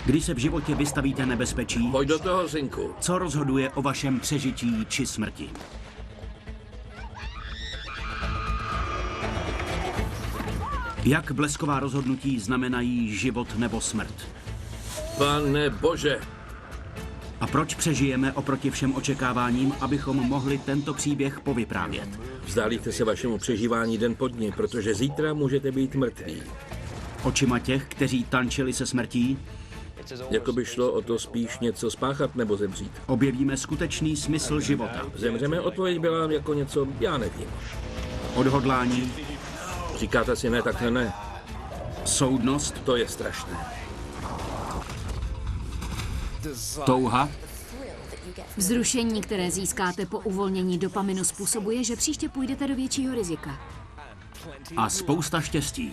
Když se v životě vystavíte nebezpečí, Pojď do toho, synku. co rozhoduje o vašem přežití či smrti? Jak blesková rozhodnutí znamenají život nebo smrt? Pane Bože. A proč přežijeme oproti všem očekáváním, abychom mohli tento příběh povyprávět? Vzdálíte se vašemu přežívání den po dni, protože zítra můžete být mrtví. Očima těch, kteří tančili se smrtí, Jako by šlo o to spíš něco spáchat nebo zemřít. objevíme skutečný smysl života. Zemřeme, odpověď byla jako něco, já nevím. Odhodlání, Říkáte si ne, takhle ne. soudnost, To je strašné. touha, Vzrušení, které získáte po uvolnění dopaminu, způsobuje, že příště půjdete do většího rizika. a spousta štěstí.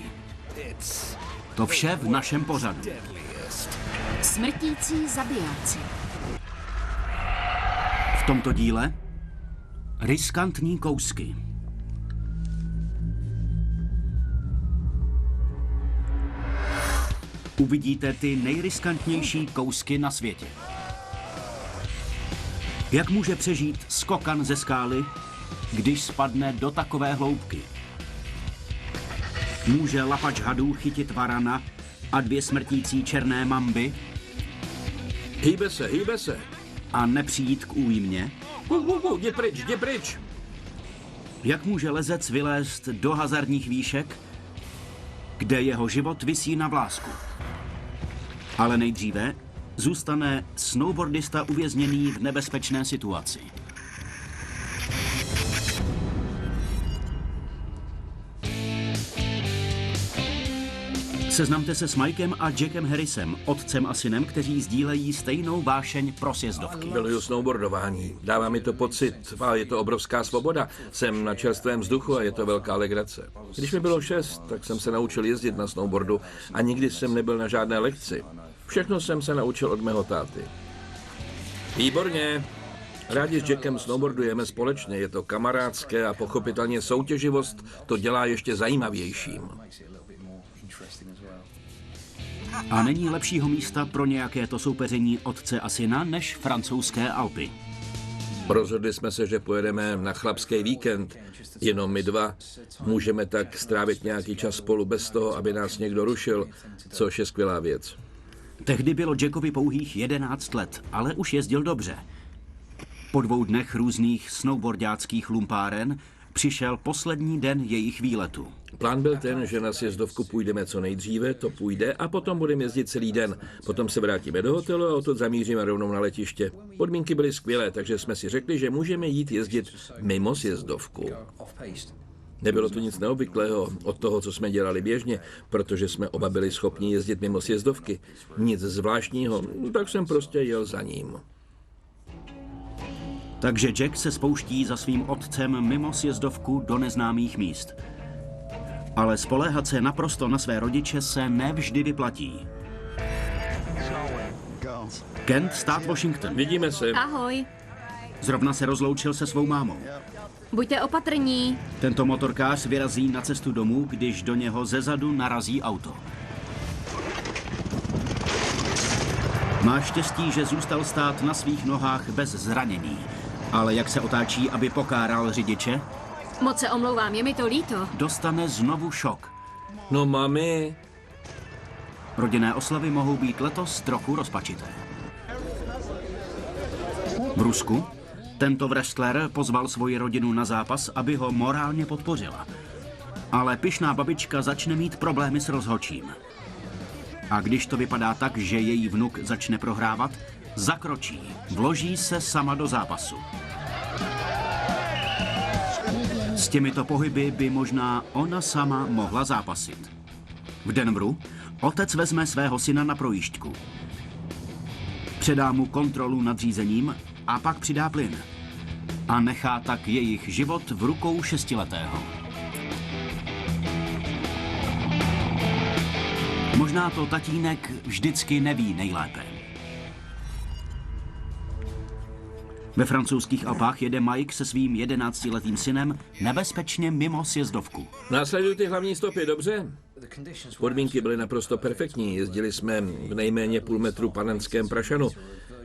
To vše v našem pořadu. Smrtící zabijáci. V tomto díle riskantní kousky. Uvidíte ty nejriskantnější kousky na světě. Jak může přežít skokan ze skály, když spadne do takové hloubky? Může lapač hadů chytit varana a 2 smrtící černé mamby Hýbe se. a nepřijít k újmě? Jdi pryč. Jak může lezec vylézt do hazardních výšek, kde jeho život visí na vlásku? Ale nejdříve zůstane snowboardista uvězněný v nebezpečné situaci. Seznamte se s Mikem a Jackem Harrisem, otcem a synem, kteří sdílejí stejnou vášeň pro sjezdovky. Miluju snowboardování. Dává mi to pocit, a je to obrovská svoboda. Jsem na čerstvém vzduchu a je to velká legrace. Když mi bylo 6, tak jsem se naučil jezdit na snowboardu a nikdy jsem nebyl na žádné lekci. Všechno jsem se naučil od mého táty. Výborně. Rádi s Jackem snowboardujeme společně. Je to kamarádské a pochopitelně soutěživost to dělá ještě zajímavějším. A není lepšího místa pro nějakéto soupeření otce a syna než francouzské Alpy. Rozhodli jsme se, že pojedeme na chlapský víkend. Jenom my dva. Můžeme tak strávit nějaký čas spolu bez toho, aby nás někdo rušil, což je skvělá věc. Tehdy bylo Jackovi pouhých 11 let, ale už jezdil dobře. Po 2 dnech různých snowboardáckých lumpáren přišel poslední den jejich výletu. Plán byl ten, že na sjezdovku půjdeme co nejdříve, to půjde, a potom budeme jezdit celý den. Potom se vrátíme do hotelu a odtud zamíříme rovnou na letiště. Podmínky byly skvělé, takže jsme si řekli, že můžeme jít jezdit mimo sjezdovku. Nebylo to nic neobvyklého od toho, co jsme dělali běžně, protože jsme oba byli schopni jezdit mimo sjezdovky. Nic zvláštního, tak jsem prostě jel za ním. Takže Jack se spouští za svým otcem mimo sjezdovku do neznámých míst. Ale spoléhat se naprosto na své rodiče se nevždy vyplatí. Kent, stát Washington. Vidíme se. Ahoj. Zrovna se rozloučil se svou mámou. Buďte opatrní. Tento motorkář vyrazí na cestu domů, když do něho zezadu narazí auto. Má štěstí, že zůstal stát na svých nohách bez zranění. Ale jak se otáčí, aby pokáral řidiče, Moc se omlouvám, je mi to líto. dostane znovu šok. No mami. Rodinné oslavy mohou být letos trochu rozpačité. V Rusku tento wrestler pozval svoji rodinu na zápas, aby ho morálně podpořila. Ale pyšná babička začne mít problémy s rozhodčím. A když to vypadá tak, že její vnuk začne prohrávat, zakročí, vloží se sama do zápasu. S těmito pohyby by možná ona sama mohla zápasit. V Denveru otec vezme svého syna na projížďku. Předá mu kontrolu nad řízením a pak přidá plyn. A nechá tak jejich život v rukou 6letého. Možná to tatínek vždycky neví nejlépe. Ve francouzských Alpách jede Mike se svým 11letým synem nebezpečně mimo sjezdovku. Následuj ty hlavní stopy, dobře? Podmínky byly naprosto perfektní. Jezdili jsme v nejméně půl metru panenském prašanu.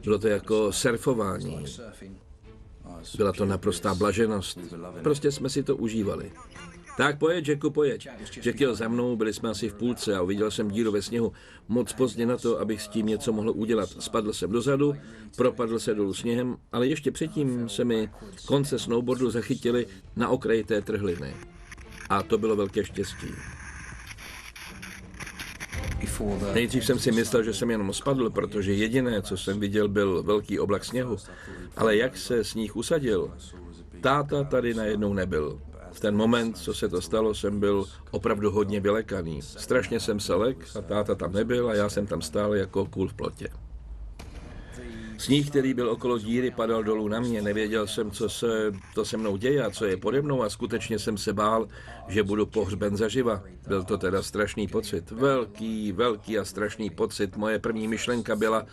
Bylo to jako surfování. Byla to naprostá blaženost. Prostě jsme si to užívali. Tak pojeď, Jacku, pojeď. Jack jel za mnou, byli jsme asi v půlce a uviděl jsem díru ve sněhu. Moc pozdě na to, abych s tím něco mohl udělat. Spadl jsem dozadu, propadl se dolů sněhem, ale ještě předtím se mi konce snowboardu zachytily na okraji té trhliny. A to bylo velké štěstí. Nejdřív jsem si myslel, že jsem jenom spadl, protože jediné, co jsem viděl, byl velký oblak sněhu. Ale jak se sníh usadil, táta tady najednou nebyl. V ten moment, co se to stalo, jsem byl opravdu hodně vylekaný. Strašně jsem se lek a táta tam nebyl a já jsem tam stál jako kůl v plotě. Sníh, který byl okolo díry, padal dolů na mě. Nevěděl jsem, co se to se mnou děje a co je pode mnou a skutečně jsem se bál, že budu pohřben zaživa. Byl to teda strašný pocit. Velký a strašný pocit. Moje první myšlenka byla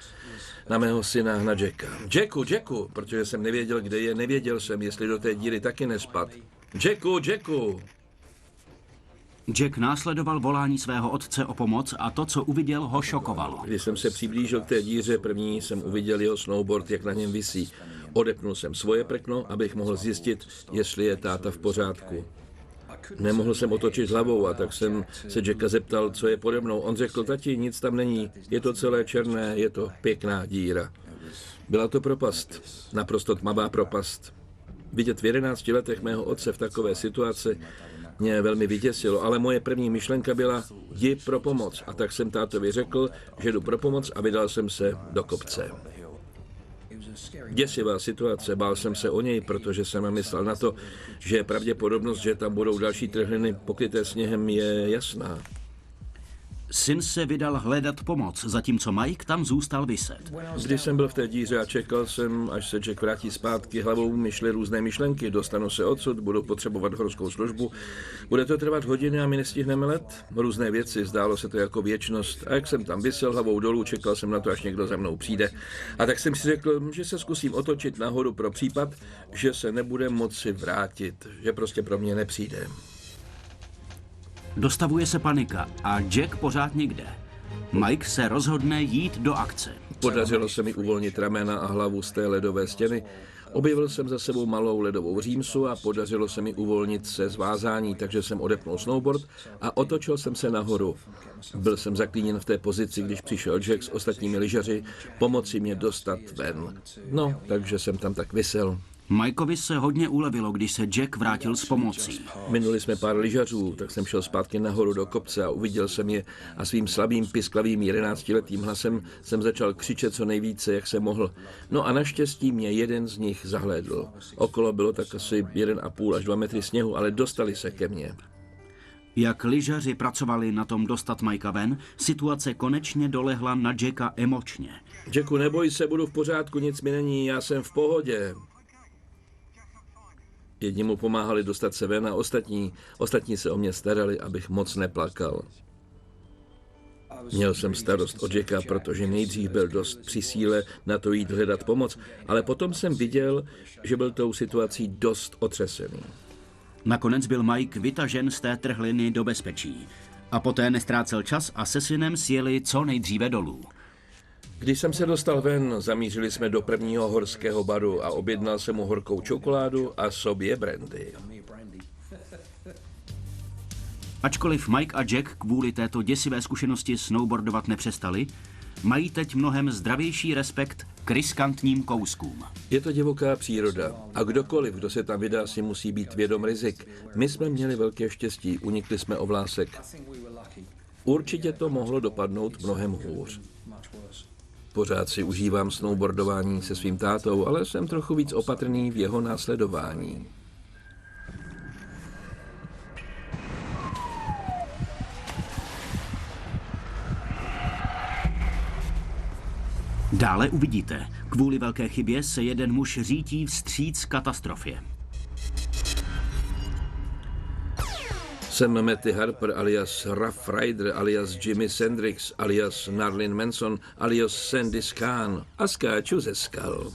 na mého syna, na Jacka. Jacku, protože jsem nevěděl, kde je. Nevěděl jsem, jestli do té díry taky nespad. Jacku! Jack následoval volání svého otce o pomoc a to, co uviděl, ho šokovalo. Když jsem se přiblížil k té díře, první jsem uviděl jeho snowboard, jak na něm visí. Odepnul jsem svoje prkno, abych mohl zjistit, jestli je táta v pořádku. Nemohl jsem otočit hlavou a tak jsem se Jacka zeptal, co je pode mnou. On řekl, tati, nic tam není, je to celé černé, je to pěkná díra. Byla to propast, naprosto tmavá propast. Vidět v 11 letech mého otce v takové situaci mě velmi vyděsilo, ale moje první myšlenka byla, jdi pro pomoc. A tak jsem tátovi řekl, že jdu pro pomoc a vydal jsem se do kopce. Děsivá situace, bál jsem se o něj, protože jsem myslel na to, že pravděpodobnost, že tam budou další trhliny pokryté sněhem, je jasná. Syn se vydal hledat pomoc, zatímco Mike tam zůstal viset. Když jsem byl v té díře a čekal jsem, až se Jack vrátí zpátky, hlavou mi šly různé myšlenky. Dostanu se odsud, budu potřebovat horskou službu. Bude to trvat hodiny a my nestihneme let? Různé věci, zdálo se to jako věčnost. A jak jsem tam visel hlavou dolů, čekal jsem na to, až někdo za mnou přijde. A tak jsem si řekl, že se zkusím otočit nahoru pro případ, že se nebude moci vrátit, že prostě pro mě nepřijde. Dostavuje se panika a Jack pořád nikde. Mike se rozhodne jít do akce. Podařilo se mi uvolnit ramena a hlavu z té ledové stěny. Objevil jsem za sebou malou ledovou římsu a podařilo se mi uvolnit se z vázání, takže jsem odepnul snowboard a otočil jsem se nahoru. Byl jsem zaklíněn v té pozici, když přišel Jack s ostatními lyžaři pomoci mě dostat ven. No, takže jsem tam tak visel. Mikeovi se hodně ulevilo, když se Jack vrátil s pomocí. Minuli jsme pár lyžařů, tak jsem šel zpátky nahoru do kopce a uviděl jsem je a svým slabým, pisklavým 11letým hlasem jsem začal křičet co nejvíce, jak jsem mohl. No a naštěstí mě jeden z nich zahlédl. Okolo bylo tak asi 1,5 až 2 metry sněhu, ale dostali se ke mně. Jak lyžaři pracovali na tom dostat Mikea ven, situace konečně dolehla na Jacka emočně. Jacku, neboj se, budu v pořádku, nic mi není, já jsem v pohodě. Jedni mu pomáhali dostat se ven a ostatní se o mě starali, abych moc neplakal. Měl jsem starost o Jacka, protože nejdřív byl dost při síle na to jít hledat pomoc, ale potom jsem viděl, že byl tou situací dost otřesený. Nakonec byl Mike vytažen z té trhliny do bezpečí. A poté nestrácel čas a se synem sjeli co nejdříve dolů. Když jsem se dostal ven, zamířili jsme do prvního horského baru a objednal jsem mu horkou čokoládu a sobě brandy. Ačkoliv Mike a Jack kvůli této děsivé zkušenosti snowboardovat nepřestali, mají teď mnohem zdravější respekt k riskantním kouskům. Je to divoká příroda a kdokoliv, kdo se tam vydá, si musí být vědom rizik. My jsme měli velké štěstí, unikli jsme o vlásek. Určitě to mohlo dopadnout mnohem hůř. Pořád si užívám snowboardování se svým tátou, ale jsem trochu víc opatrný v jeho následování. Dále uvidíte, kvůli velké chybě se jeden muž řítí vstříc katastrofě. Jsem Matty Harper alias Rough Rider alias Jimi Hendrix alias Marilyn Manson alias Sandy Khan a skáču ze skal.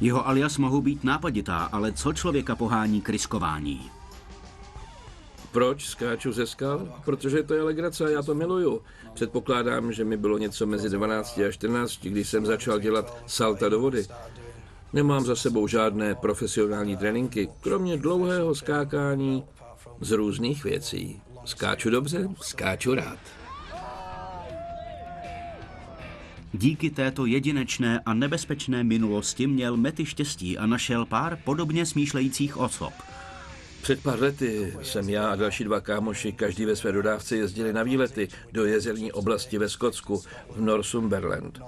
Jeho alias mohou být nápaditá, ale co člověka pohání k riskování? Proč skáču ze skal? Protože to je legrace a já to miluju. Předpokládám, že mi bylo něco mezi 12 a 14, když jsem začal dělat salta do vody. Nemám za sebou žádné profesionální tréninky, kromě dlouhého skákání z různých věcí. Skáču dobře, skáču rád. Díky této jedinečné a nebezpečné minulosti měl Matty štěstí a našel pár podobně smýšlejících osob. Před pár lety jsem já a další 2 kámoši, každý ve své dodávce, jezdili na výlety do jezerní oblasti ve Skotsku v Northumberland.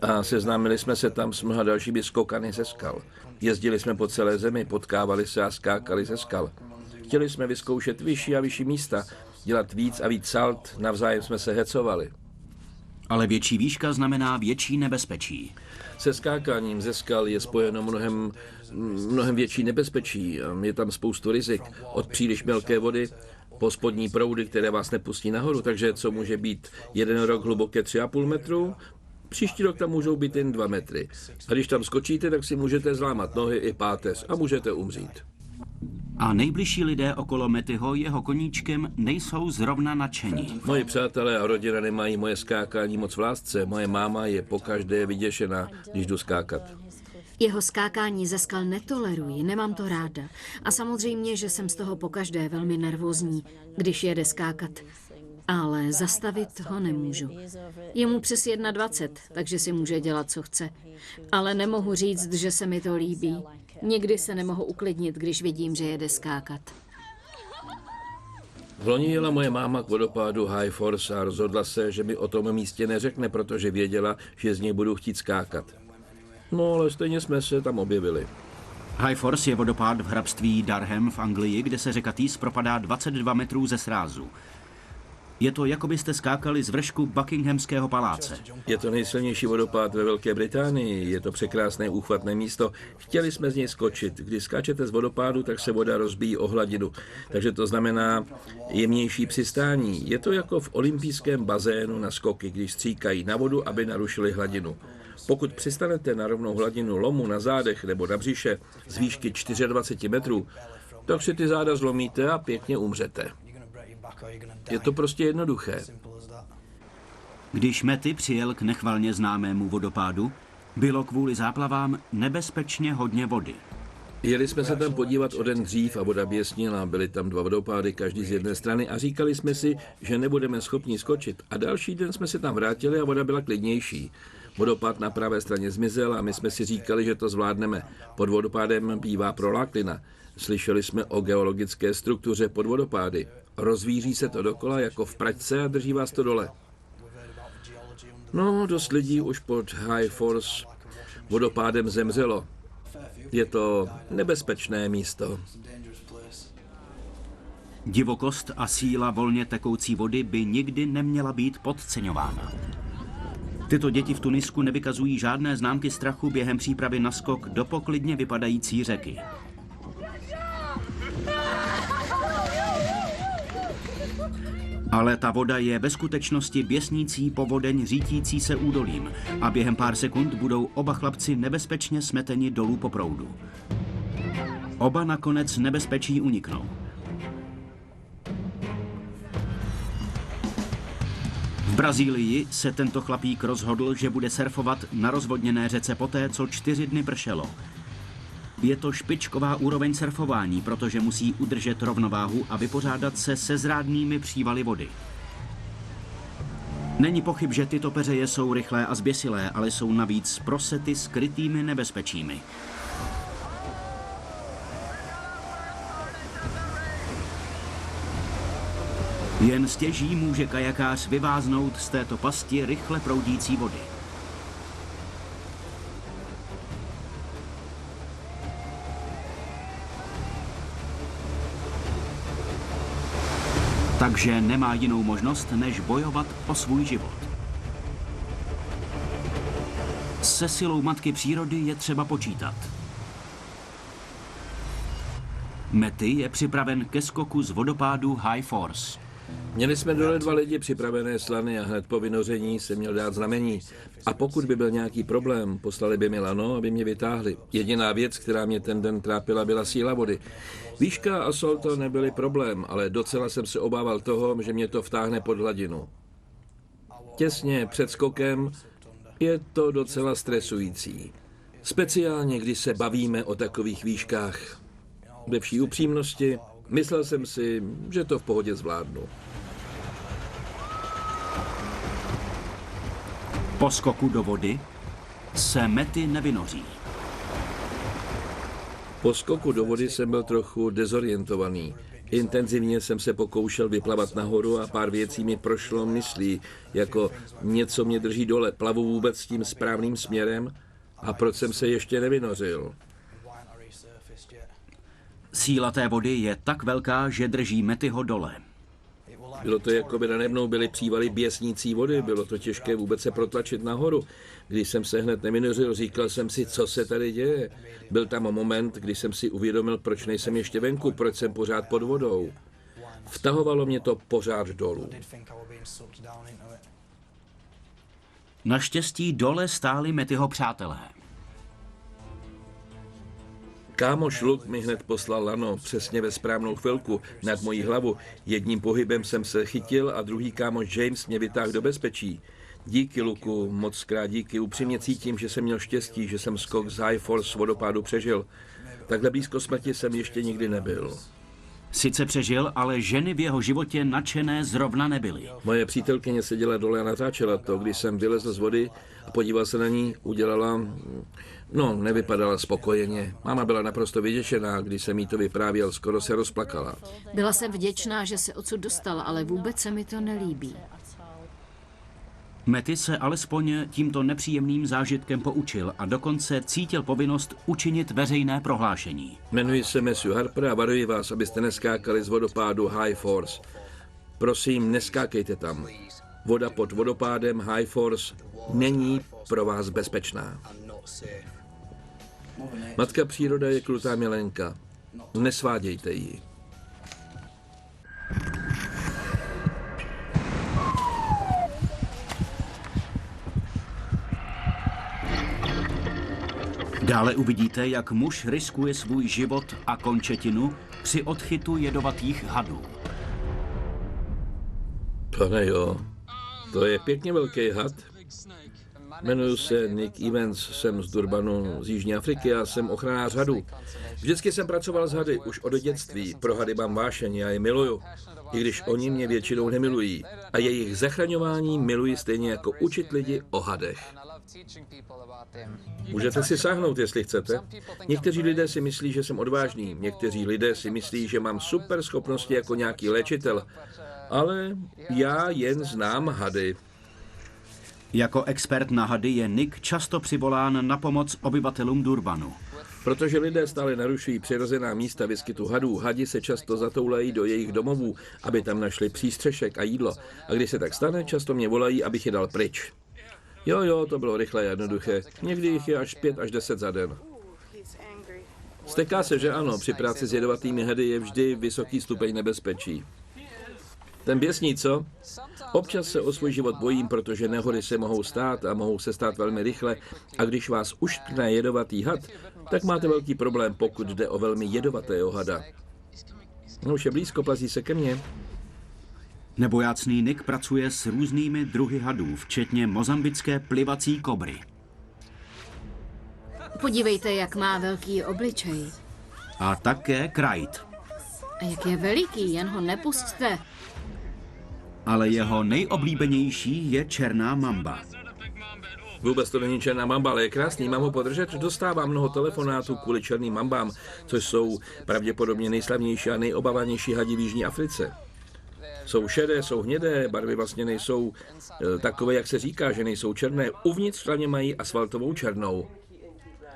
A seznámili jsme se tam s mnoha dalšími skokany ze skal. Jezdili jsme po celé zemi, potkávali se a skákali ze skal. Chtěli jsme vyzkoušet vyšší a vyšší místa, dělat víc a víc salt, navzájem jsme se hecovali. Ale větší výška znamená větší nebezpečí. Se skákáním ze skal je spojeno mnohem větší nebezpečí. Je tam spoustu rizik. Od příliš mělké vody po spodní proudy, které vás nepustí nahoru. Takže co může být jeden rok hluboké 3,5 metru, příští rok tam můžou být jen 2 metry. A když tam skočíte, tak si můžete zlámat nohy i páteř a můžete umřít. A nejbližší lidé okolo Mattyho jeho koníčkem nejsou zrovna nadšení. Moji přátelé a rodina nemají moje skákání moc v lásce. Moje máma je pokaždé vyděšená, když jdu skákat. Jeho skákání ze skal netoleruji, nemám to ráda. A samozřejmě, že jsem z toho pokaždé velmi nervózní, když jede skákat. Ale zastavit ho nemůžu. Je mu přes 21, takže si může dělat, co chce. Ale nemohu říct, že se mi to líbí. Někdy se nemohu uklidnit, když vidím, že jede skákat. V loni jela moje máma k vodopádu High Force a rozhodla se, že mi o tom místě neřekne, protože věděla, že z něj budu chtít skákat. No, ale stejně jsme se tam objevili. High Force je vodopád v hrabství Durham v Anglii, kde se řeka Tees propadá 22 metrů ze srázu. Je to, jako byste skákali z vršku Buckinghamského paláce. Je to nejsilnější vodopád ve Velké Británii, je to překrásné úchvatné místo. Chtěli jsme z něj skočit. Když skáčete z vodopádu, tak se voda rozbíjí o hladinu. Takže to znamená jemnější přistání. Je to jako v olympijském bazénu na skoky, když stříkají na vodu, aby narušili hladinu. Pokud přistanete na rovnou hladinu lomu na zádech nebo na břiše z výšky 24 metrů, tak si ty záda zlomíte a pěkně umřete. Je to prostě jednoduché. Když Matty přijel k nechvalně známému vodopádu, bylo kvůli záplavám nebezpečně hodně vody. Jeli jsme se tam podívat o den dřív a voda běsnila, byly tam 2 vodopády, každý z jedné strany a říkali jsme si, že nebudeme schopni skočit. A další den jsme se tam vrátili a voda byla klidnější. Vodopád na pravé straně zmizel a my jsme si říkali, že to zvládneme. Pod vodopádem bývá proláklina. Slyšeli jsme o geologické struktuře pod vodopády. Rozvíří se to dokola jako v pračce a drží vás to dole. No, dost lidí už pod High Force vodopádem zemřelo. Je to nebezpečné místo. Divokost a síla volně tekoucí vody by nikdy neměla být podceňována. Tyto děti v Tunisku nevykazují žádné známky strachu během přípravy na skok do poklidně vypadající řeky. Ale ta voda je ve skutečnosti běsnící povodeň řítící se údolím a během pár sekund budou oba chlapci nebezpečně smeteni dolů po proudu. Oba nakonec nebezpečí uniknou. V Brazílii se tento chlapík rozhodl, že bude surfovat na rozvodněné řece poté, co 4 dny pršelo. Je to špičková úroveň surfování, protože musí udržet rovnováhu a vypořádat se se zrádnými přívaly vody. Není pochyb, že tyto peřeje jsou rychlé a zběsilé, ale jsou navíc prosety skrytými nebezpečími. Jen stěží může kajakář vyváznout z této pasti rychle proudící vody. Takže nemá jinou možnost, než bojovat o svůj život. Se silou matky přírody je třeba počítat. Matty je připraven ke skoku z vodopádu High Force. Měli jsme dole 2 lidi připravené slany a hned po vynoření se měl dát znamení. A pokud by byl nějaký problém, poslali by mi lano, aby mě vytáhli. Jediná věc, která mě ten den trápila, byla síla vody. Výška a sol to nebyly problém, ale docela jsem se obával toho, že mě to vtáhne pod hladinu. Těsně před skokem je to docela stresující. Speciálně, když se bavíme o takových výškách. Ve vší upřímnosti, myslel jsem si, že to v pohodě zvládnu. Po skoku do vody se Matty nevynoří. Po skoku do vody jsem byl trochu dezorientovaný. Intenzivně jsem se pokoušel vyplavat nahoru a pár věcí mi prošlo myslí, jako něco mě drží dole, plavu vůbec tím správným směrem a proč jsem se ještě nevynořil. Síla té vody je tak velká, že drží Mattyho dole. Bylo to, jako by nade mnou byly přívaly běsnící vody, bylo to těžké vůbec se protlačit nahoru. Když jsem se hned nevynořil, říkal jsem si, co se tady děje. Byl tam moment, kdy jsem si uvědomil, proč nejsem ještě venku, proč jsem pořád pod vodou. Vtahovalo mě to pořád dolů. Naštěstí dole stáli Mattyho přátelé. Kámoš Luke mi hned poslal lano přesně ve správnou chvilku nad mojí hlavu. Jedním pohybem jsem se chytil a druhý kámoš James mě vytáhl do bezpečí. Díky, Luku, moc krát díky. Upřímně cítím, že jsem měl štěstí, že jsem skok z High Force vodopádu přežil. Takhle blízko smrti jsem ještě nikdy nebyl. Sice přežil, ale ženy v jeho životě nadšené zrovna nebyly. Moje přítelkyně seděla dole a natáčela to. Když jsem vylezl z vody a podíval se na ní, udělala... No, nevypadala spokojeně. Máma byla naprosto vyděšená, když jsem jí to vyprávěl, skoro se rozplakala. Byla jsem vděčná, že se odsud dostala, ale vůbec se mi to nelíbí. Matty se alespoň tímto nepříjemným zážitkem poučil a dokonce cítil povinnost učinit veřejné prohlášení. Jmenuji se Matthew Harper a varuji vás, abyste neskákali z vodopádu High Force. Prosím, neskákejte tam. Voda pod vodopádem High Force není pro vás bezpečná. Matka příroda je krutá milenka. Nesvádějte ji. Dále uvidíte, jak muž riskuje svůj život a končetinu při odchytu jedovatých hadů. Pane jo, to je pěkně velký had. Jmenuji se Nick Evans, jsem z Durbanu, z Jižní Afriky a jsem ochranář hadů. Vždycky jsem pracoval s hady, už od dětství. Pro hady mám vášeň, já je miluju, i když oni mě většinou nemilují. A jejich zachraňování miluji stejně jako učit lidi o hadech. Můžete si sáhnout, jestli chcete. Někteří lidé si myslí, že jsem odvážný, někteří lidé si myslí, že mám super schopnosti jako nějaký léčitel, ale já jen znám hady. Jako expert na hady je Nick často přivolán na pomoc obyvatelům Durbanu. Protože lidé stále narušují přirozená místa výskytu hadů, hadi se často zatoulají do jejich domovů, aby tam našli přístřešek a jídlo. A když se tak stane, často mě volají, abych je dal pryč. Jo, to bylo rychle a jednoduché. Někdy jich je až 5 až 10 za den. Steká se, že ano, při práci s jedovatými hady je vždy vysoký stupeň nebezpečí. Ten běsní, co? Občas se o svůj život bojím, protože nehody se mohou stát a mohou se stát velmi rychle a když vás uštkne jedovatý had, tak máte velký problém, pokud jde o velmi jedovatého hada. No, už je blízko, plazí se ke mně. Nebojácný Nick pracuje s různými druhy hadů, včetně mozambické plivací kobry. Podívejte, jak má velký obličej. A také krajt. A jak je veliký, jen ho nepusťte. Ale jeho nejoblíbenější je černá mamba. Vůbec to není černá mamba, ale je krásný, mám ho podržet. Dostávám mnoho telefonátů kvůli černým mambám, což jsou pravděpodobně nejslavnější a nejobávanější hadi v Jižní Africe. Jsou šedé, jsou hnědé, barvy vlastně nejsou takové, jak se říká, že nejsou černé. Uvnitř hlavně mají asfaltovou černou.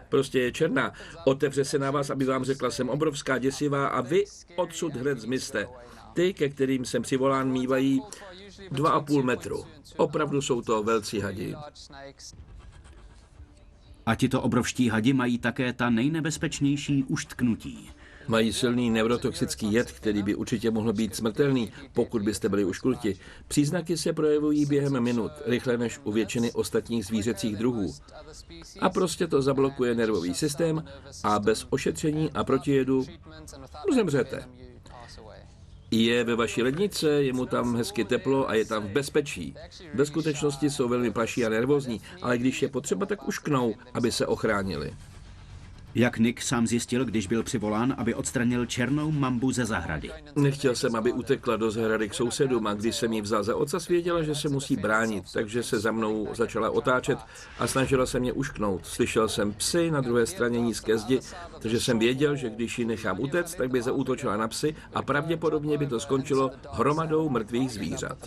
Prostě je černá. Otevře se na vás, aby vám řekla, jsem obrovská, děsivá a vy odsud hned zmizte. Ty, ke kterým jsem přivolán, mívají 2,5 metru. Opravdu jsou to velcí hadi. A tito obrovští hadi mají také ta nejnebezpečnější uštknutí. Mají silný neurotoxický jed, který by určitě mohl být smrtelný, pokud byste byli uškulti. Příznaky se projevují během minut, rychle než u většiny ostatních zvířecích druhů. A prostě to zablokuje nervový systém a bez ošetření a protijedu zemřete. Je ve vaší lednice, je mu tam hezky teplo a je tam v bezpečí. Ve skutečnosti jsou velmi plaší a nervózní, ale když je potřeba, tak ušknou, aby se ochránili. Jak Nick sám zjistil, když byl přivolán, aby odstranil černou mambu ze zahrady. Nechtěl jsem, aby utekla do zahrady k sousedům a když jsem ji vzal za ocas, věděla, že se musí bránit, takže se za mnou začala otáčet a snažila se mě ušknout. Slyšel jsem psy na druhé straně nízké zdi, takže jsem věděl, že když ji nechám utéct, tak by zaútočila na psy a pravděpodobně by to skončilo hromadou mrtvých zvířat.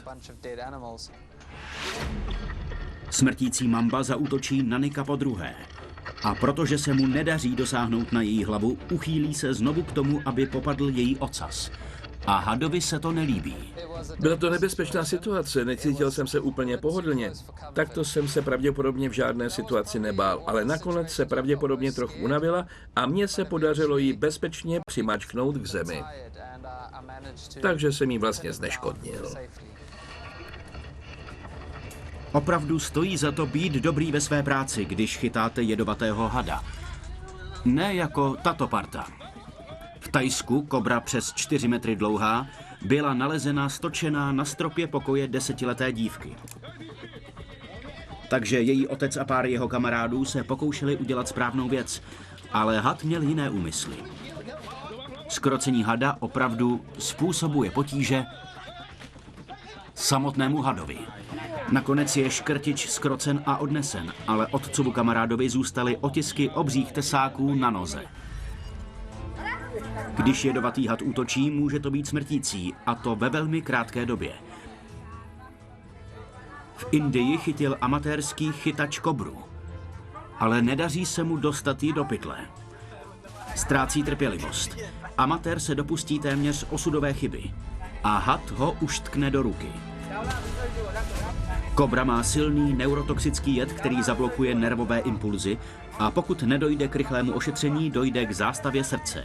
Smrtící mamba zaútočí na Nicka podruhé. A protože se mu nedaří dosáhnout na její hlavu, uchýlí se znovu k tomu, aby popadl její ocas. A hadovi se to nelíbí. Byla to nebezpečná situace, necítil jsem se úplně pohodlně. Takto jsem se pravděpodobně v žádné situaci nebál, ale nakonec se pravděpodobně trochu unavila a mně se podařilo ji bezpečně přimačknout k zemi. Takže jsem jí vlastně zneškodnil. Opravdu stojí za to být dobrý ve své práci, když chytáte jedovatého hada. Ne jako tato parta. V Thajsku kobra přes 4 metry dlouhá byla nalezena stočená na stropě pokoje 10leté dívky. Takže její otec a pár jeho kamarádů se pokoušeli udělat správnou věc, ale had měl jiné úmysly. Zkrocení hada opravdu způsobuje potíže samotnému hadovi. Nakonec je škrtič zkrocen a odnesen, ale otcovu kamarádovi zůstaly otisky obřích tesáků na noze. Když jedovatý had útočí, může to být smrtící, a to ve velmi krátké době. V Indii chytil amatérský chytač kobru, ale nedaří se mu dostat ji do pytle. Ztrácí trpělivost. Amatér se dopustí téměř osudové chyby a had ho uštkne do ruky. Kobra má silný neurotoxický jed, který zablokuje nervové impulzy a pokud nedojde k rychlému ošetření, dojde k zástavě srdce.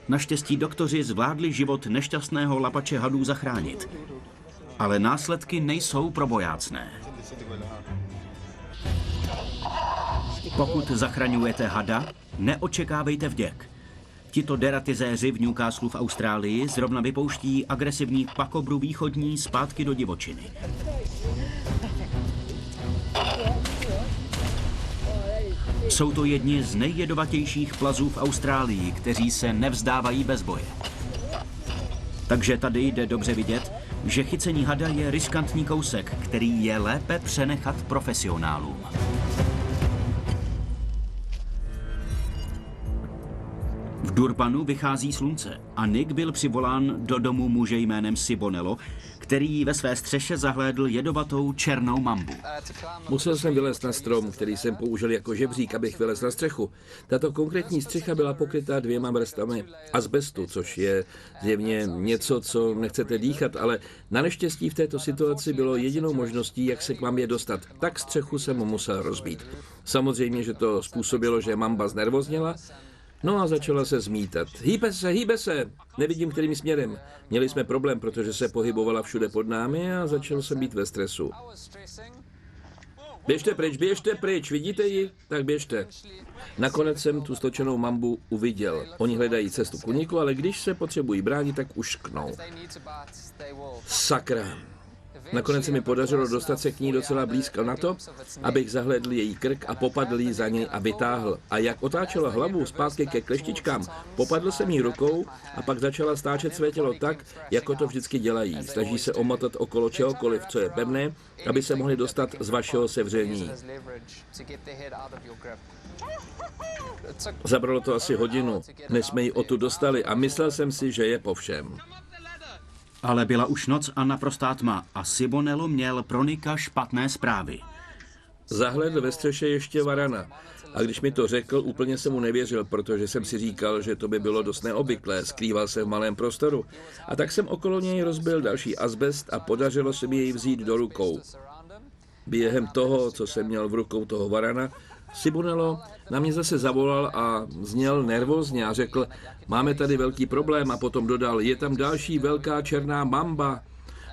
Naštěstí doktoři zvládli život nešťastného lapače hadů zachránit, ale následky nejsou probojácné. Pokud zachraňujete hada, neočekávejte vděk. Tito deratizéři v Newcastlu v Austrálii zrovna vypouští agresivní pakobru východní zpátky do divočiny. Jsou to jedni z nejjedovatějších plazů v Austrálii, kteří se nevzdávají bez boje. Takže tady jde dobře vidět, že chycení hada je riskantní kousek, který je lépe přenechat profesionálům. V Durbanu vychází slunce a Nick byl přivolán do domu muže jménem Sibonello, který ve své střeše zahlédl jedovatou černou mambu. Musel jsem vylézt na strom, který jsem použil jako žebřík, abych vylez na střechu. Tato konkrétní střecha byla pokrytá 2 vrstami azbestu, což je zjevně něco, co nechcete dýchat, ale na neštěstí v této situaci bylo jedinou možností, jak se k mambě dostat. Tak střechu jsem mu musel rozbít. Samozřejmě, že to způsobilo, že mamba znervozněla, no a začala se zmítat. Hýbe se! Nevidím, kterým směrem. Měli jsme problém, protože se pohybovala všude pod námi a začal jsem být ve stresu. Běžte pryč, vidíte ji? Tak běžte. Nakonec jsem tu stočenou mambu uviděl. Oni hledají cestu k úniku, ale když se potřebují bránit, tak ušknou. Sakra. Nakonec se mi podařilo dostat se k ní docela blízko na to, abych zahlédl její krk a popadl jí za něj a vytáhl. A jak otáčela hlavu zpátky ke kleštičkám, popadl jsem jí rukou a pak začala stáčet své tělo tak, jako to vždycky dělají. Snaží se omotat okolo čehokoliv, co je pevné, aby se mohli dostat z vašeho sevření. Zabralo to asi hodinu, než jsme ji odtud dostali a myslel jsem si, že je po všem. Ale byla už noc a naprostá tma a Sibonello měl pro Nicka špatné zprávy. Zahlédl ve střeše ještě varana a když mi to řekl, úplně jsem mu nevěřil, protože jsem si říkal, že to by bylo dost neobvyklé, skrýval se v malém prostoru. A tak jsem okolo něj rozbil další azbest a podařilo se mi jej vzít do rukou. Během toho, co jsem měl v rukou toho varana, Sibonello na mě zase zavolal a zněl nervózně a řekl, máme tady velký problém a potom dodal, je tam další velká černá mamba.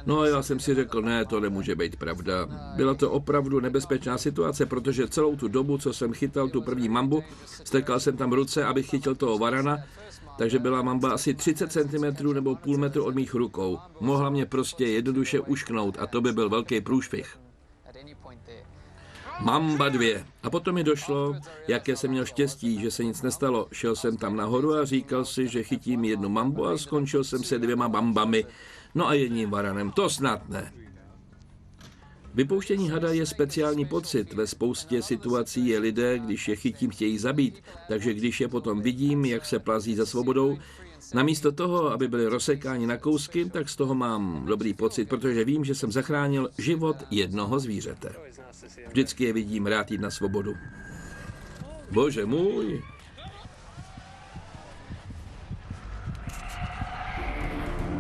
No a já jsem si řekl, ne, to nemůže být pravda. Byla to opravdu nebezpečná situace, protože celou tu dobu, co jsem chytal tu první mambu, stekal jsem tam ruce, abych chytil toho varana, takže byla mamba asi 30 cm nebo půl metru od mých rukou. Mohla mě prostě jednoduše ušknout a to by byl velký průšvih. Mamba 2. A potom mi došlo, jaké jsem měl štěstí, že se nic nestalo. Šel jsem tam nahoru a říkal si, že chytím jednu mambu a skončil jsem se 2 mambami. No a jedním varanem, to snad ne. Vypouštění hada je speciální pocit. Ve spoustě situací je lidé, když je chytím, chtějí zabít. Takže když je potom vidím, jak se plazí za svobodou, namísto toho, aby byli rozsekáni na kousky, tak z toho mám dobrý pocit, protože vím, že jsem zachránil život jednoho zvířete. Vždycky je vidím rád jít na svobodu. Bože můj!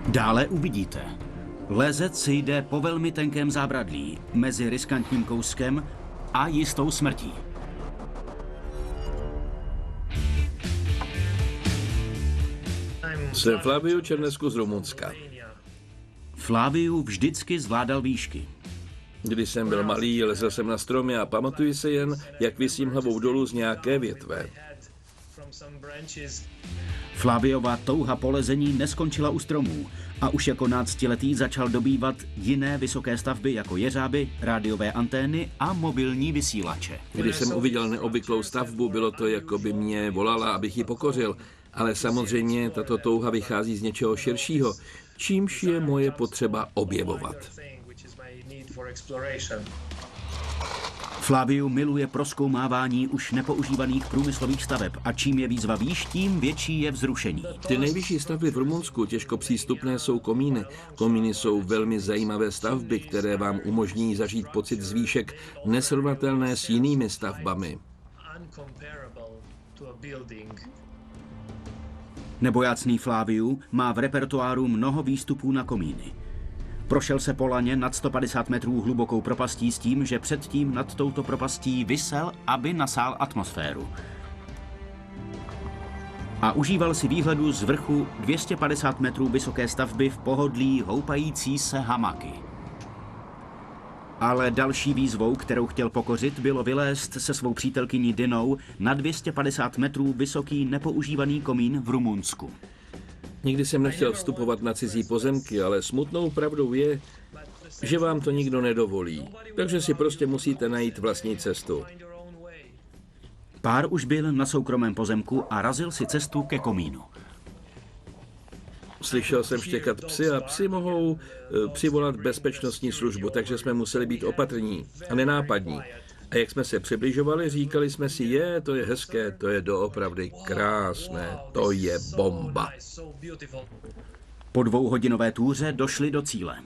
Dále uvidíte. Lezec si jde po velmi tenkém zábradlí mezi riskantním kouskem a jistou smrtí. Jsem Flaviu Černescu z Rumunska. Flaviu vždycky zvládal výšky. Když jsem byl malý, lezl jsem na stromy a pamatuji se jen, jak visím hlavou dolů z nějaké větve. Flaviova touha po lezení neskončila u stromů a už jako 12letý začal dobývat jiné vysoké stavby jako jeřáby, rádiové antény a mobilní vysílače. Když jsem uviděl neobvyklou stavbu, bylo to, jako by mě volala, abych ji pokořil. Ale samozřejmě tato touha vychází z něčeho širšího, čímž je moje potřeba objevovat. Flaviu miluje prozkoumávání už nepoužívaných průmyslových staveb a čím je výzva výš, tím větší je vzrušení. Ty nejvyšší stavby v Rumunsku, těžko přístupné, jsou komíny. Komíny jsou velmi zajímavé stavby, které vám umožní zažít pocit z výšek nesrovnatelné s jinými stavbami. Nebojácný Flaviu má v repertoáru mnoho výstupů na komíny. Prošel se po laně nad 150 metrů hlubokou propastí s tím, že předtím nad touto propastí visel, aby nasál atmosféru. A užíval si výhledu z vrchu 250 metrů vysoké stavby v pohodlí houpající se hamaky. Ale další výzvou, kterou chtěl pokořit, bylo vylézt se svou přítelkyní Dinou na 250 metrů vysoký nepoužívaný komín v Rumunsku. Nikdy jsem nechtěl vstupovat na cizí pozemky, ale smutnou pravdou je, že vám to nikdo nedovolí. Takže si prostě musíte najít vlastní cestu. Pár už byl na soukromém pozemku a razil si cestu ke komínu. Slyšel jsem štěkat psy a psy mohou přivolat bezpečnostní službu, takže jsme museli být opatrní a nenápadní. A jak jsme se přibližovali, říkali jsme si, to je hezké, to je doopravdy krásné, to je bomba. Po 2hodinové túře došli do cíle.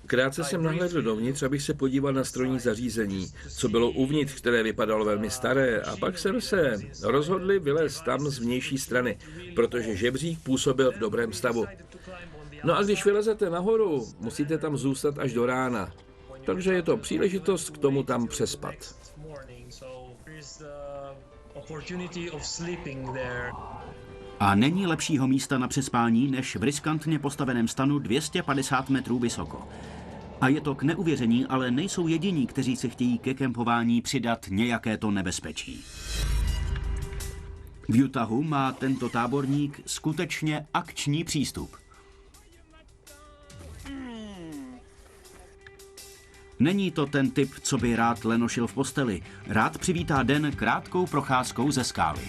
Krátce jsem nahlédl dovnitř, abych se podíval na strojní zařízení, co bylo uvnitř, které vypadalo velmi staré, a pak jsem se rozhodli vylézt tam z vnější strany, protože žebřík působil v dobrém stavu. No a když vylezete nahoru, musíte tam zůstat až do rána. Takže je to příležitost k tomu tam přespat. A není lepšího místa na přespání, než v riskantně postaveném stanu 250 metrů vysoko. A je to k neuvěření, ale nejsou jediní, kteří si chtějí ke kempování přidat nějaké to nebezpečí. V Utahu má tento táborník skutečně akční přístup. Není to ten typ, co by rád lenošil v posteli. Rád přivítá den krátkou procházkou ze skály.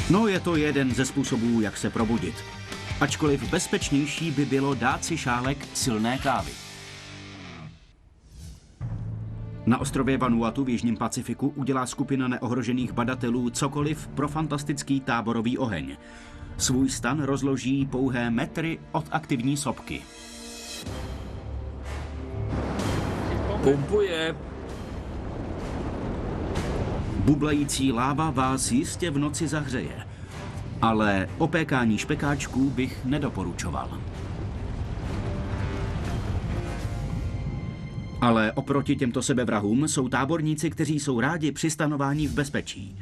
No, je to jeden ze způsobů, jak se probudit. Ačkoliv bezpečnější by bylo dát si šálek silné kávy. Na ostrově Vanuatu v Jižním Pacifiku udělá skupina neohrožených badatelů cokoliv pro fantastický táborový oheň. Svůj stan rozloží pouhé metry od aktivní sopky. Pumpuje. Bublající láva vás jistě v noci zahřeje. Ale opékání špekáčků bych nedoporučoval. Ale oproti těmto sebevrahům jsou táborníci, kteří jsou rádi při stanování v bezpečí.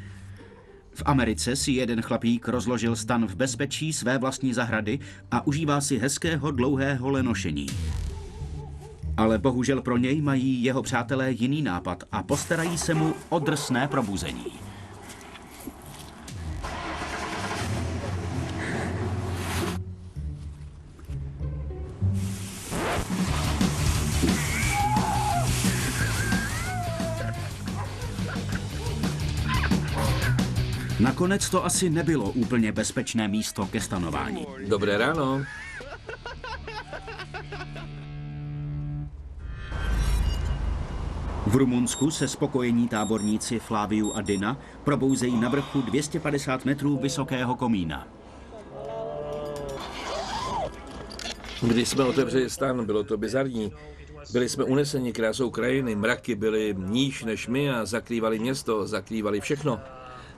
V Americe si jeden chlapík rozložil stan v bezpečí své vlastní zahrady a užívá si hezkého dlouhého lenošení. Ale bohužel pro něj mají jeho přátelé jiný nápad a postarají se mu o drsné probuzení. Nakonec to asi nebylo úplně bezpečné místo ke stanování. Dobré ráno. V Rumunsku se spokojení táborníci Flaviu a Dina probouzejí na vrchu 250 metrů vysokého komína. Když jsme otevřeli stan, bylo to bizarní. Byli jsme uneseni krásou krajiny, mraky byly níž než my a zakrývali město, zakrývali všechno.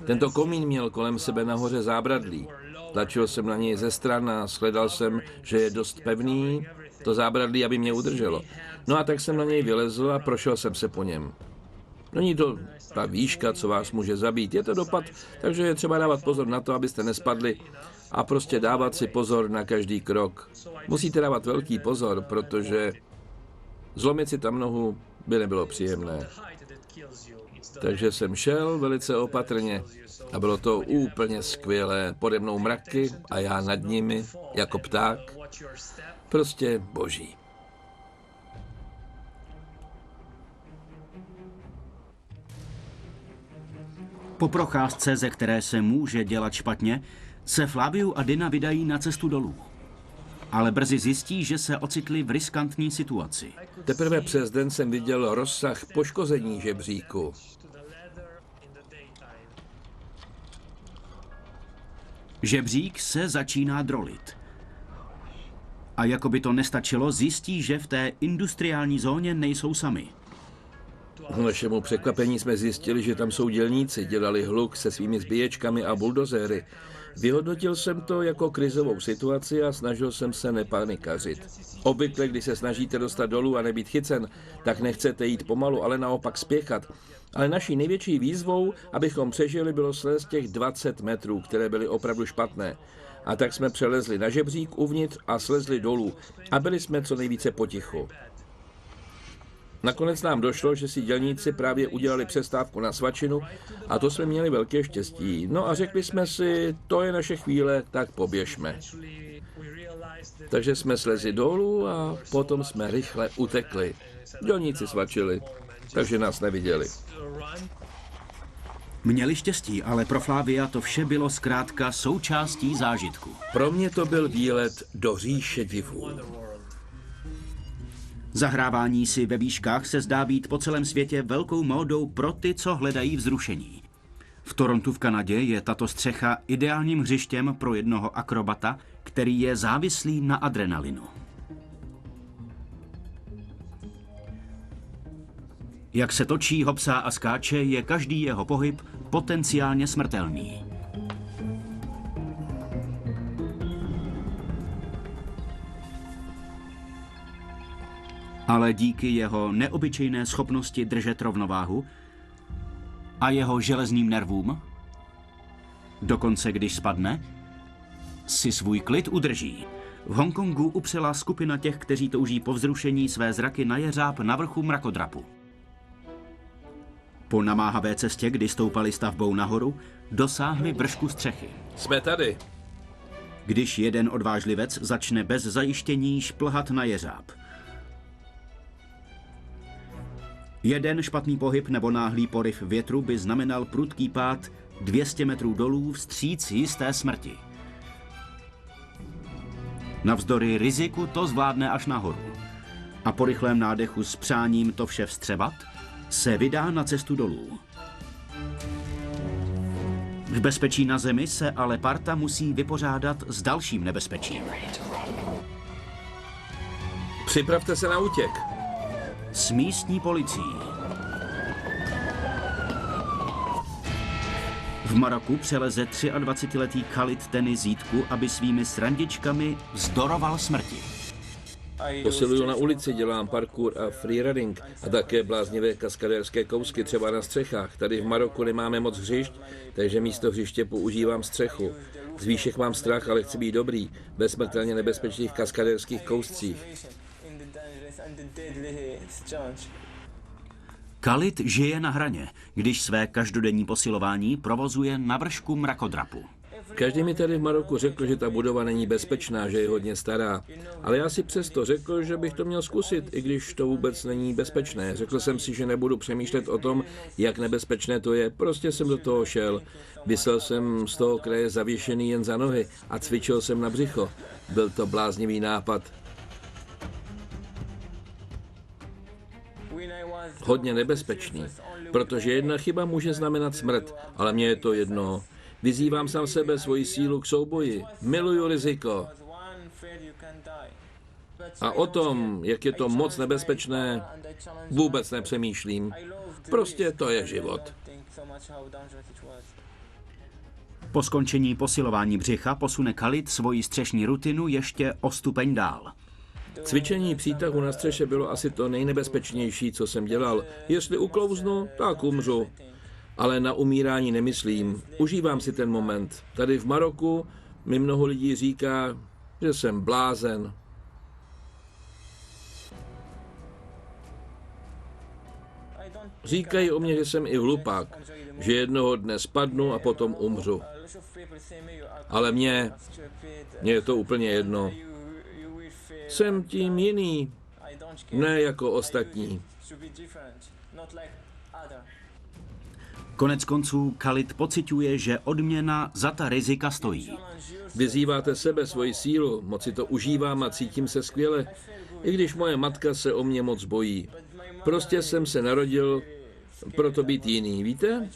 Tento komín měl kolem sebe nahoře zábradlí. Tlačil jsem na něj ze stran a shledal jsem, že je dost pevný, to zábradlí, aby mě udrželo. No a tak jsem na něj vylezl a prošel jsem se po něm. Není to ta výška, co vás může zabít, je to dopad, takže je třeba dávat pozor na to, abyste nespadli a prostě dávat si pozor na každý krok. Musíte dávat velký pozor, protože zlomit si tam nohu by nebylo příjemné. Takže jsem šel velice opatrně a bylo to úplně skvělé. Pode mnou mraky a já nad nimi, jako pták. Prostě boží. Po procházce, ze které se může dělat špatně, se Flaviu a Dina vydají na cestu dolů. Ale brzy zjistí, že se ocitli v riskantní situaci. Teprve přes den jsem viděl rozsah poškození žebříku. Žebřík se začíná drolit. A jako by to nestačilo, zjistí, že v té industriální zóně nejsou sami. K našemu překvapení jsme zjistili, že tam jsou dělníci, dělali hluk se svými zbíječkami a buldozéry. Vyhodnotil jsem to jako krizovou situaci a snažil jsem se nepanikařit. Obvykle, když se snažíte dostat dolů a nebýt chycen, tak nechcete jít pomalu, ale naopak spěchat. Ale naší největší výzvou, abychom přežili, bylo slézt těch 20 metrů, které byly opravdu špatné. A tak jsme přelezli na žebřík uvnitř a slezli dolů a byli jsme co nejvíce potichu. Nakonec nám došlo, že si dělníci právě udělali přestávku na svačinu a to jsme měli velké štěstí. No a řekli jsme si, to je naše chvíle, tak poběžme. Takže jsme slezli dolů a potom jsme rychle utekli. Dělníci svačili, takže nás neviděli. Měli štěstí, ale pro Flavia to vše bylo zkrátka součástí zážitku. Pro mě to byl výlet do říše divů. Zahrávání si ve výškách se zdá být po celém světě velkou módou pro ty, co hledají vzrušení. V Torontu v Kanadě je tato střecha ideálním hřištěm pro jednoho akrobata, který je závislý na adrenalinu. Jak se točí, hopsá a skáče, je každý jeho pohyb potenciálně smrtelný. Ale díky jeho neobyčejné schopnosti držet rovnováhu a jeho železným nervům, dokonce když spadne, si svůj klid udrží. V Hongkongu upřela skupina těch, kteří touží po vzrušení své zraky na jeřáb na vrchu mrakodrapu. Po namáhavé cestě, kdy stoupali stavbou nahoru, dosáhli vršku střechy. Jsme tady. Když jeden odvážlivec začne bez zajištění šplhat na jeřáb. Jeden špatný pohyb nebo náhlý poryv větru by znamenal prudký pád 200 metrů dolů vstříc jisté smrti. Navzdory riziku to zvládne až nahoru. A po rychlém nádechu s přáním to vše vstřebat, se vydá na cestu dolů. V bezpečí na zemi se ale parta musí vypořádat s dalším nebezpečím. Připravte se na útěk. S místní policií. V Maroku přeleze 23letý Khalid Teny zítku, aby svými srandičkami vzdoroval smrti. Posiluju na ulici, dělám parkour a freeriding a také bláznivé kaskadérské kousky, třeba na střechách. Tady v Maroku nemáme moc hřišť, takže místo hřiště používám střechu. Z výšek mám strach, ale chci být dobrý, ve smrtelně nebezpečných kaskadérských kouscích. Khalid žije na hraně, když své každodenní posilování provozuje na vršku mrakodrapu. Každý mi tady v Maroku řekl, že ta budova není bezpečná, že je hodně stará. Ale já si přesto řekl, že bych to měl zkusit, i když to vůbec není bezpečné. Řekl jsem si, že nebudu přemýšlet o tom, jak nebezpečné to je. Prostě jsem do toho šel. Visel jsem z toho kraje zavěšený jen za nohy a cvičil jsem na břicho. Byl to bláznivý nápad. Hodně nebezpečný, protože jedna chyba může znamenat smrt, ale mně je to jedno. Vyzývám sám sebe, svoji sílu k souboji. Miluju riziko. A o tom, jak je to moc nebezpečné, vůbec nepřemýšlím. Prostě to je život. Po skončení posilování břicha posune Khalid svoji střešní rutinu ještě o stupeň dál. Cvičení přítahu na střeše bylo asi to nejnebezpečnější, co jsem dělal. Jestli uklouznu, tak umřu. Ale na umírání nemyslím. Užívám si ten moment. Tady v Maroku mi mnoho lidí říká, že jsem blázen. Říkají o mě, že jsem i hlupák, že jednoho dne spadnu a potom umřu. Ale mně je to úplně jedno. Jsem tím jiný, ne jako ostatní. Konec konců Khalid pociťuje, že odměna za ta rizika stojí. Vyzýváte sebe, svoji sílu, moc si to užívám a cítím se skvěle, i když moje matka se o mě moc bojí. Prostě jsem se narodil proto být jiný, víte?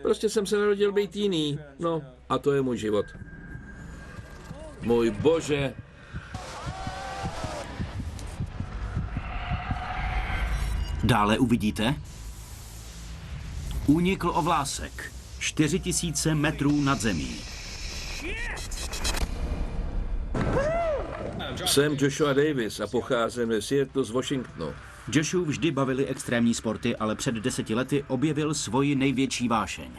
Prostě jsem se narodil být jiný, no a to je můj život. Můj Bože! Dále uvidíte. Unikl ovlásek. 4000 metrů nad zemí. Jsem Joshua Davis a pocházím ze Seattle z Washingtonu. Joshu vždy bavili extrémní sporty, ale před 10 lety objevil svoji největší vášeň.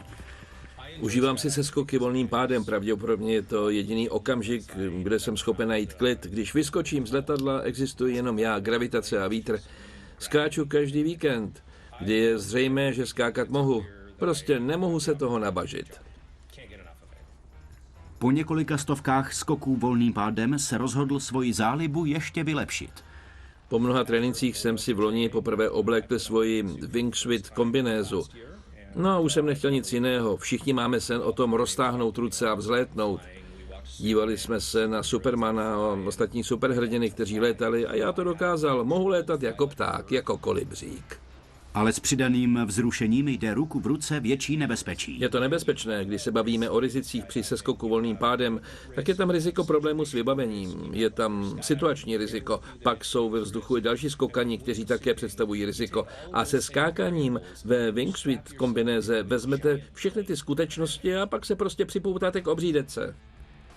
Užívám si seskoky volným pádem, pravděpodobně je to jediný okamžik, kde jsem schopen najít klid. Když vyskočím z letadla, existuji jenom já, gravitace a vítr. Skáču každý víkend, kdy je zřejmé, že skákat mohu. Prostě nemohu se toho nabažit. Po několika stovkách skoků volným pádem se rozhodl svoji zálibu ještě vylepšit. Po mnoha trénincích jsem si v loni poprvé oblekl svoji wingsuit kombinézu. No a už jsem nechtěl nic jiného. Všichni máme sen o tom roztáhnout ruce a vzlétnout. Dívali jsme se na Supermana a ostatní superhrdiny, kteří létali a já to dokázal. Mohu létat jako pták, jako kolibřík. Ale s přidaným vzrušením jde ruku v ruce větší nebezpečí. Je to nebezpečné, když se bavíme o rizicích při seskoku volným pádem, tak je tam riziko problému s vybavením, je tam situační riziko, pak jsou ve vzduchu i další skokani, kteří také představují riziko. A se skákaním ve wingsuit kombinéze vezmete všechny ty skutečnosti a pak se prostě připoutáte k obří dece.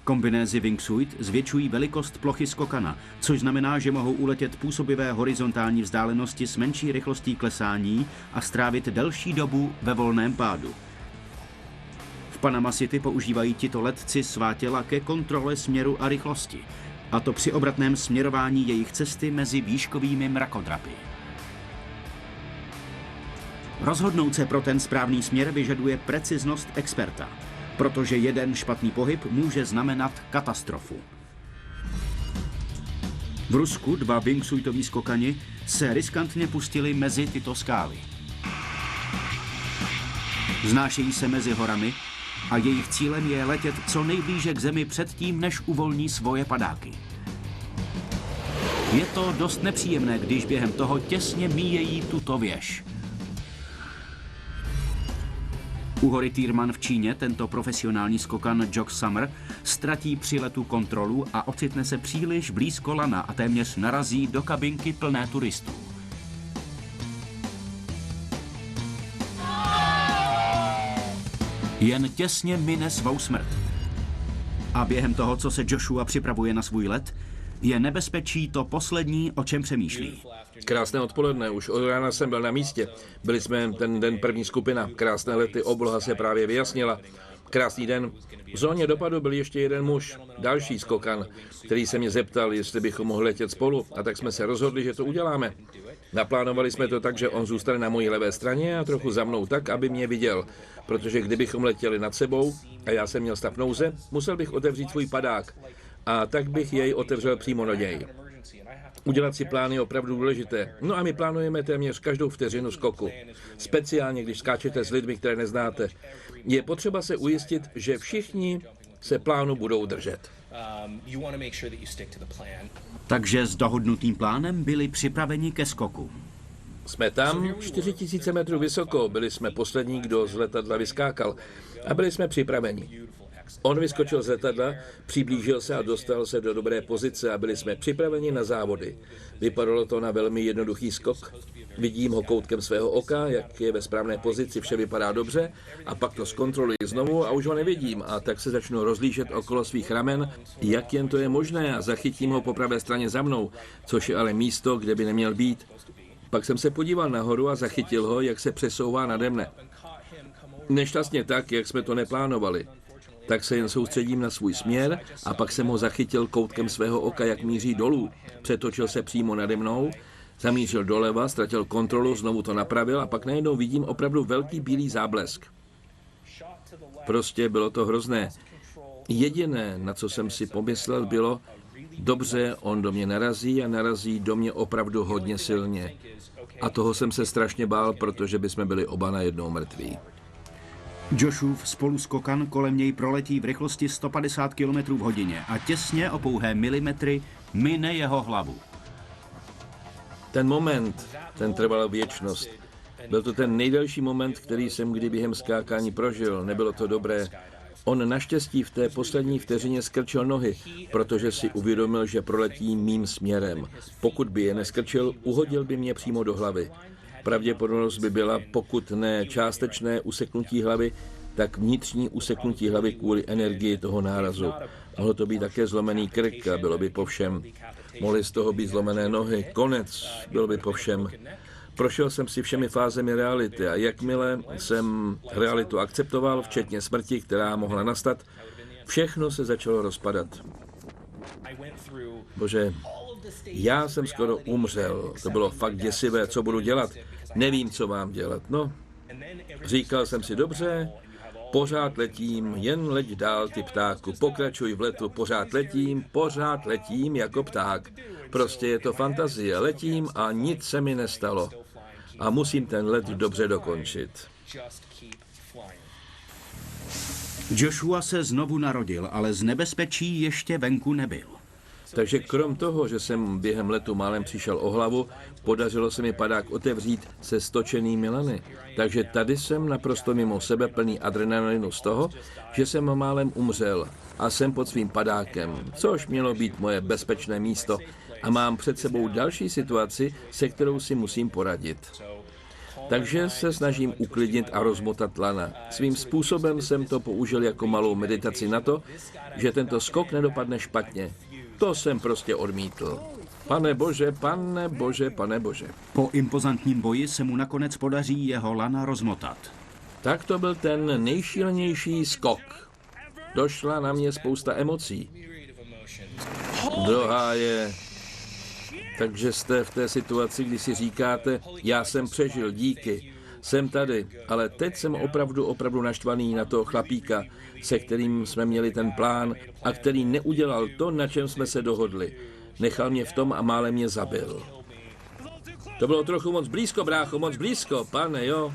Kombinézy wingsuit zvětšují velikost plochy skokana, což znamená, že mohou uletět působivé horizontální vzdálenosti s menší rychlostí klesání a strávit delší dobu ve volném pádu. V Panama City používají tito letci svá těla ke kontrole směru a rychlosti, a to při obratném směrování jejich cesty mezi výškovými mrakodrapy. Rozhodnout se pro ten správný směr vyžaduje preciznost experta, protože jeden špatný pohyb může znamenat katastrofu. V Rusku 2 wingsuitoví skokani se riskantně pustili mezi tyto skály. Vznášejí se mezi horami a jejich cílem je letět co nejblíže k zemi předtím, než uvolní svoje padáky. Je to dost nepříjemné, když během toho těsně míjejí tuto věž. U hory Tyrman v Číně tento profesionální skokan Jock Summer ztratí při letu kontrolu a ocitne se příliš blízko lana a téměř narazí do kabinky plné turistů. Jen těsně mine svou smrt. A během toho, co se Joshua připravuje na svůj let, je nebezpečí to poslední, o čem přemýšlí. Krásné odpoledne, už od rána jsem byl na místě. Byli jsme ten den první skupina. Krásné lety, obloha se právě vyjasnila. Krásný den. V zóně dopadu byl ještě jeden muž, další skokan, který se mě zeptal, jestli bychom mohli letět spolu, a tak jsme se rozhodli, že to uděláme. Naplánovali jsme to tak, že on zůstane na mojí levé straně a trochu za mnou tak, aby mě viděl, protože kdybychom letěli nad sebou a já jsem měl stav nouze, musel bych otevřít svůj padák a tak bych jej otevřel přímo na něj. Udělat si plán je opravdu důležité. No a my plánujeme téměř každou vteřinu skoku. Speciálně, když skáčete s lidmi, které neznáte. Je potřeba se ujistit, že všichni se plánu budou držet. Takže s dohodnutým plánem byli připraveni ke skoku. Jsme tam 4000 metrů vysoko, byli jsme poslední, kdo z letadla vyskákal a byli jsme připraveni. On vyskočil z letadla, přiblížil se a dostal se do dobré pozice a byli jsme připraveni na závody. Vypadalo to na velmi jednoduchý skok. Vidím ho koutkem svého oka, jak je ve správné pozici, vše vypadá dobře a pak to zkontroluji znovu a už ho nevidím a tak se začnu rozlížet okolo svých ramen, jak jen to je možné a zachytím ho po pravé straně za mnou, což je ale místo, kde by neměl být. Pak jsem se podíval nahoru a zachytil ho, jak se přesouvá nade mne. Nešťastně tak, jak jsme to neplánovali. Tak se jen soustředím na svůj směr a pak jsem ho zachytil koutkem svého oka, jak míří dolů. Přetočil se přímo nade mnou, zamířil doleva, ztratil kontrolu, znovu to napravil a pak najednou vidím opravdu velký bílý záblesk. Prostě bylo to hrozné. Jediné, na co jsem si pomyslel, bylo, dobře, on do mě narazí a narazí do mě opravdu hodně silně. A toho jsem se strašně bál, protože bychom byli oba najednou mrtví. Joshův spoluskokan kolem něj proletí v rychlosti 150 km v hodině a těsně o pouhé milimetry mine jeho hlavu. Ten moment, ten trval věčnost. Byl to ten nejdelší moment, který jsem kdy během skákání prožil. Nebylo to dobré. On naštěstí v té poslední vteřině skrčil nohy, protože si uvědomil, že proletí mým směrem. Pokud by je neskrčil, uhodil by mě přímo do hlavy. Pravděpodobnost by byla, pokud ne částečné useknutí hlavy, tak vnitřní useknutí hlavy kvůli energii toho nárazu. Mohlo to být také zlomený krk a bylo by po všem. Mohly z toho být zlomené nohy, konec, bylo by po všem. Prošel jsem si všemi fázemi reality a jakmile jsem realitu akceptoval, včetně smrti, která mohla nastat, všechno se začalo rozpadat. Bože, já jsem skoro umřel, to bylo fakt děsivé, co budu dělat, nevím, co mám dělat, no. Říkal jsem si, dobře, pořád letím, jen leď dál, ty ptáku, pokračuj v letu, pořád letím jako pták. Prostě je to fantazie, letím a nic se mi nestalo. A musím ten let dobře dokončit. Joshua se znovu narodil, ale z nebezpečí ještě venku nebyl. Takže krom toho, že jsem během letu málem přišel o hlavu, podařilo se mi padák otevřít se stočenými lany. Takže tady jsem naprosto mimo sebe plný adrenalinu z toho, že jsem málem umřel a jsem pod svým padákem, což mělo být moje bezpečné místo a mám před sebou další situaci, se kterou si musím poradit. Takže se snažím uklidnit a rozmotat lana. Svým způsobem jsem to použil jako malou meditaci na to, že tento skok nedopadne špatně. To jsem prostě odmítl. Pane Bože, pane Bože, pane Bože. Po impozantním boji se mu nakonec podaří jeho lana rozmotat. Tak to byl ten nejšílenější skok. Došla na mě spousta emocí. Druhá je... Takže jste v té situaci, kdy si říkáte, já jsem přežil, díky, jsem tady, ale teď jsem opravdu naštvaný na toho chlapíka, se kterým jsme měli ten plán a který neudělal to, na čem jsme se dohodli. Nechal mě v tom a málem mě zabil. To bylo trochu moc blízko, brácho, moc blízko, pane, jo.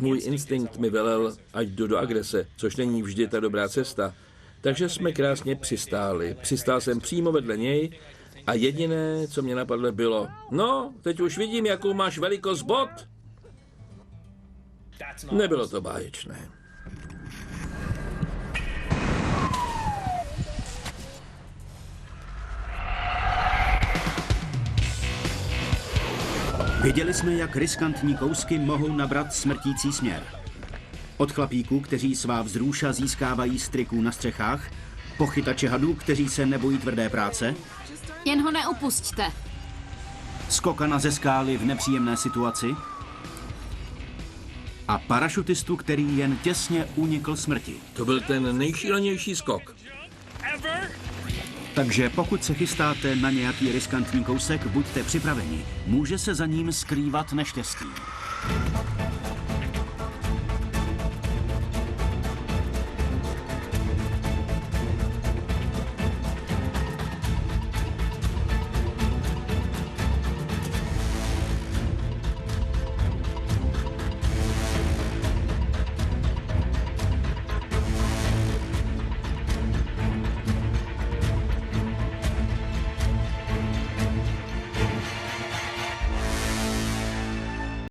Můj instinkt mi velel, ať jdu do agrese, což není vždy ta dobrá cesta. Takže jsme krásně přistáli. Přistál jsem přímo vedle něj a jediné, co mě napadlo, bylo, no, teď už vidím, jakou máš velikost bot. Nebylo to báječné. Viděli jsme, jak riskantní kousky mohou nabrat smrtící směr. Od chlapíků, kteří svá vzrůša získávají z triků na střechách, po chytače hadů, kteří se nebojí tvrdé práce, Jen ho neopusťte. skokana ze skály v nepříjemné situaci a parašutistu, který jen těsně unikl smrti. To byl ten nejšílenější skok. Takže pokud se chystáte na nějaký riskantní kousek, buďte připraveni. Může se za ním skrývat neštěstí.